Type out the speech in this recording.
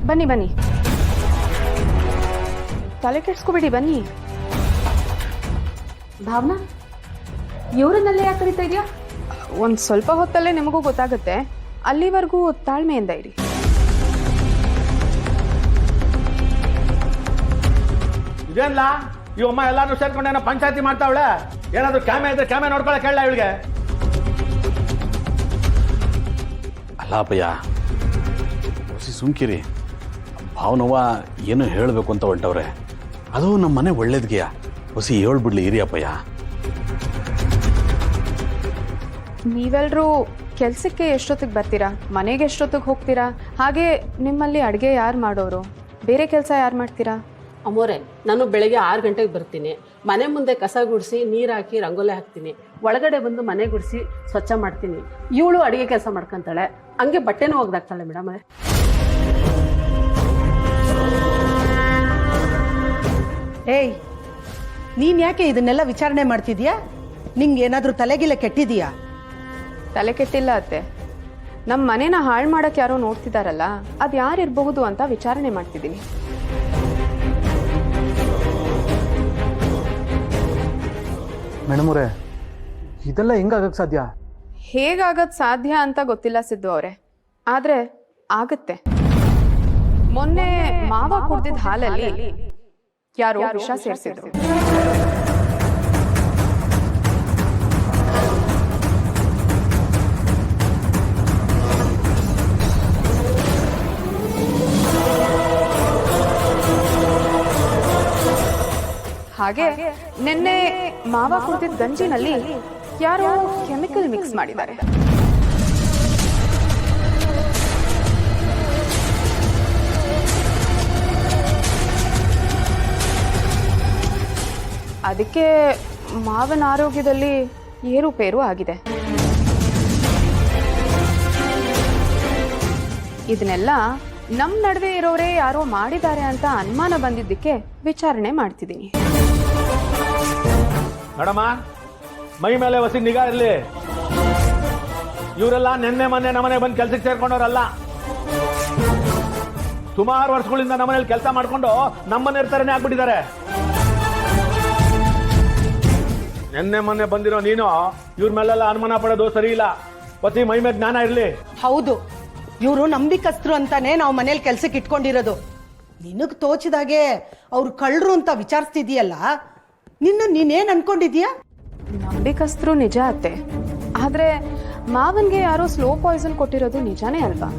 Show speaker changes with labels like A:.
A: ಬನ್ನಿ ಬನ್ನಿ, ತಲೆ ಕೆಡ್ಸ್ಕೊಬೇಡಿ, ಬನ್ನಿ.
B: ಭಾವನಾ, ಇವರನ್ನೆಲ್ಲ ಯಾಕೆ ಕರೀತಾ ಇದೆಯಾ?
A: ಒಂದು ಸ್ವಲ್ಪ ಹೊತ್ತಲ್ಲೇ ನಿಮಗೂ ಗೊತ್ತಾಗುತ್ತೆ, ಅಲ್ಲಿವರೆಗೂ ತಾಳ್ಮೆಯಿಂದ ಇರಿ.
C: ಇದೇನಲ್ಲ ಈ ಅಮ್ಮ ಎಲ್ಲಾರು ಸೇರ್ಕೊಂಡು ಏನೋ ಪಂಚಾಯತಿ ಮಾಡ್ತಾವಳೆ. ಏನಾದ್ರು ಕ್ಯಾಮೆ ಇದ್ರೆ ಕ್ಯಾಮೆ ನೋಡ್ಕೊಳಕ್ ಹೇಳ ಇವಳಿಗೆ.
D: ಅಲ್ಲ ಅಪ್ಪಯ್ಯ, ಹೊಸಿ ಸುಮ್ಕಿರಿ. ಭಾವನವ್ವ ಏನು ಹೇಳಬೇಕು ಅಂತ ಹೊಂಟವ್ರೆ. ಅದು ನಮ್ಮ ಮನೆ ಒಳ್ಳೇದ್ಗೆಯ. ಹೊಸಿ ಹೇಳ್ಬಿಡ್ಲಿ ಇರಿ ಅಪ್ಪಯ್ಯ.
A: ನೀವೆಲ್ಲರೂ ಕೆಲ್ಸಕ್ಕೆ ಎಷ್ಟೊತ್ತಿಗೆ ಬರ್ತೀರಾ? ಮನೆಗೆ ಎಷ್ಟೊತ್ತಿಗೆ ಹೋಗ್ತೀರಾ? ಹಾಗೆ ನಿಮ್ಮಲ್ಲಿ ಅಡುಗೆ ಯಾರು ಮಾಡೋರು? ಬೇರೆ ಕೆಲಸ ಯಾರು ಮಾಡ್ತೀರಾ?
B: ಅಮ್ಮೋರೆ, ನಾನು ಬೆಳಗ್ಗೆ 6 ಗಂಟೆಗೆ ಬರ್ತೀನಿ. ಮನೆ ಮುಂದೆ ಕಸ ಗುಡಿಸಿ ನೀರು ಹಾಕಿ ರಂಗೋಲಿ ಹಾಕ್ತೀನಿ. ಒಳಗಡೆ ಬಂದು ಮನೆ ಗುಡಿಸಿ ಸ್ವಚ್ಛ ಮಾಡ್ತೀನಿ. ಇವಳು ಅಡುಗೆ ಕೆಲಸ ಮಾಡ್ಕೊಂತಾಳೆ, ಹಂಗೆ ಬಟ್ಟೆನೂ ಒಗ್ದಾಕ್ತಾಳೆ ಮೇಡಮ್.
E: ಏಯ್, ನೀನ್ ಯಾಕೆ ಇದನ್ನೆಲ್ಲ ವಿಚಾರಣೆ ಮಾಡ್ತಿದ್ಯಾ? ನಿಂಗೆ ಏನಾದ್ರೂ ತಲೆಗಿಲ್ಲ ಕೆಟ್ಟಿದೀಯಾ?
A: ತಲೆ ಕೆಟ್ಟಿಲ್ಲ ಅತ್ತೆ. ನಮ್ಮ ಮನೇನ ಹಾಳು ಮಾಡಕ್ಕೆ ಯಾರೋ ನೋಡ್ತಿದಾರಲ್ಲ, ಅದು ಯಾರಿರಬಹುದು ಅಂತ ವಿಚಾರಣೆ ಮಾಡ್ತಿದ್ದೀನಿ.
F: ಮೇಡಮ್ ಅವರೇ, ಇದೆಲ್ಲ ಹೆಂಗಾಗಕ್ಕೆ ಸಾಧ್ಯ?
A: ಹೇಗಾಗದ್ ಸಾಧ್ಯ ಅಂತ ಗೊತ್ತಿಲ್ಲ ಸಿದ್ದು ಅವರೇ, ಆದ್ರೆ ಆಗತ್ತೆ. ಮೊನ್ನೆ ಮಾವ ಕುಡ್ದಿದ್ದ ಹಾಲಲ್ಲಿ ಯಾರೋ ವಿಷ ಸೇರಿಸಿದ್ರು. ಹಾಗೆ ನಿನ್ನೆ ಮಾವ ಕುಡಿದಿದ್ದ ಗಂಜಿನಲ್ಲಿ ಯಾರೋ ಕೆಮಿಕಲ್ ಮಿಕ್ಸ್ ಮಾಡಿದ್ದಾರೆ. ಅದಕ್ಕೆ ಮಾವನ ಆರೋಗ್ಯದಲ್ಲಿ ಏರುಪೇರು ಆಗಿದೆ. ಇದನ್ನೆಲ್ಲ ನಮ್ಮ ನಡುವೆ ಇರೋರೇ ಯಾರೋ ಮಾಡಿದ್ದಾರೆ ಅಂತ ಅನುಮಾನ ಬಂದಿದ್ದಕ್ಕೆ ವಿಚಾರಣೆ ಮಾಡ್ತಿದ್ದೀನಿ.
C: ಮೇಡಮ, ಮೈ ಮೇಲೆ ಹೊಸಿ ನಿಗಾ ಇರಲಿ. ಇವರೆಲ್ಲ ನಿನ್ನೆ ಮೊನ್ನೆ ನಮ್ಮನೆ ಬಂದು ಕೆಲ್ಸಕ್ಕೆ ಸೇರ್ಕೊಂಡವ್ರಲ್ಲ. ಸುಮಾರು ವರ್ಷಗಳಿಂದ ನಮ್ಮನೇಲಿ ಕೆಲಸ ಮಾಡ್ಕೊಂಡು ನಮ್ಮನೆ ಇರ್ತಾರನೇ ಆಗ್ಬಿಟ್ಟಿದ್ದಾರೆ. ನಿನ್ನೆ ಮೊನ್ನೆ ಬಂದಿರೋ ನೀನು ಇವ್ರ ಮೇಲೆಲ್ಲ ಅನುಮಾನ ಪಡೋದು ಸರಿ ಇಲ್ಲ. ಪತಿ ಮೈ ಮೇಲೆ ಜ್ಞಾನ ಇರಲಿ.
E: ಹೌದು, ಇವರು ನಂಬಿಕಸ್ತರು ಅಂತಾನೆ ನಾವು ಮನೇಲಿ ಕೆಲ್ಸಕ್ಕೆ ಇಟ್ಕೊಂಡಿರೋದು. ನಿನಗ್ ತೋಚಿದಾಗೆ ಅವ್ರು ಕಳ್ಳರು ಅಂತ ವಿಚಾರಿಸ್ತಿದೀಯಲ್ಲ, ನೀನೇನ್ ಅನ್ಕೊಂಡಿದ್ಯಾ?
A: ನಂಬಿಕಸ್ತರು ನಿಜ ಅತ್ತೆ, ಆದ್ರೆ ಮಾವನ್ಗೆ ಯಾರೋ ಸ್ಲೋ ಪಾಯ್ಸನ್ ಕೊಟ್ಟಿರೋದು ನಿಜಾನೇ ಅಲ್ವಾ?